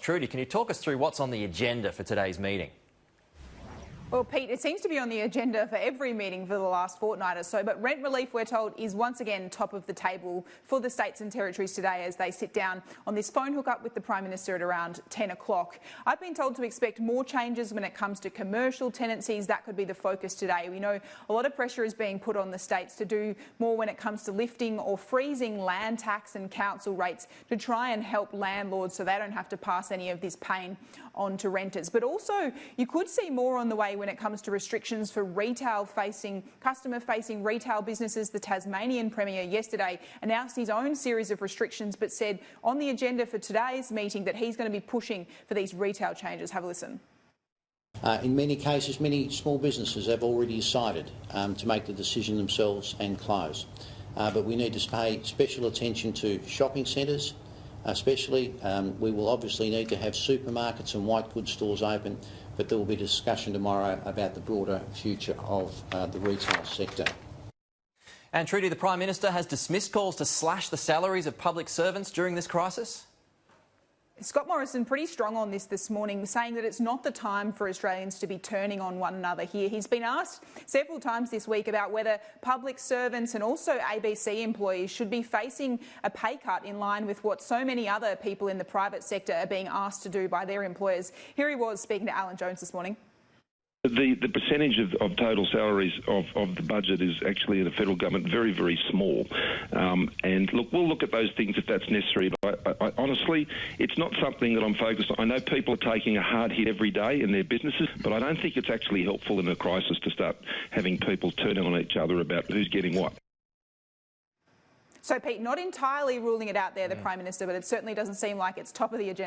Trudy, can you talk us through what's on the agenda for today's meeting? Well, Pete, it seems to be on the agenda for every meeting for the last fortnight or so, but rent relief, we're told, is once again top of the table for the states and territories today as they sit down on this phone hookup with the Prime Minister at around 10 o'clock. I've been told to expect more changes when it comes to commercial tenancies. That could be the focus today. We know a lot of pressure is being put on the states to do more when it comes to lifting or freezing land tax and council rates to try and help landlords so they don't have to pass any of this pain on to renters. But also, you could see more on the way when it comes to restrictions for customer-facing retail businesses. The Tasmanian Premier yesterday announced his own series of restrictions, but said on the agenda for today's meeting that he's going to be pushing for these retail changes. Have a listen. In many cases, many small businesses have already decided to make the decision themselves and close. But we need to pay special attention to shopping centres. Especially, we will obviously need to have supermarkets and white goods stores open, but there will be discussion tomorrow about the broader future of the retail sector. And Trudy, the Prime Minister has dismissed calls to slash the salaries of public servants during this crisis. Scott Morrison pretty strong on this morning, saying that it's not the time for Australians to be turning on one another here. He's been asked several times this week about whether public servants and also ABC employees should be facing a pay cut in line with what so many other people in the private sector are being asked to do by their employers. Here he was speaking to Alan Jones this morning. The percentage of total salaries of the budget is actually in the federal government very, very small. And look, we'll look at those things if that's necessary. But I, honestly, it's not something that I'm focused on. I know people are taking a hard hit every day in their businesses, but I don't think it's actually helpful in a crisis to start having people turning on each other about who's getting what. So, Pete, not entirely ruling it out there, the Prime Minister, but it certainly doesn't seem like it's top of the agenda.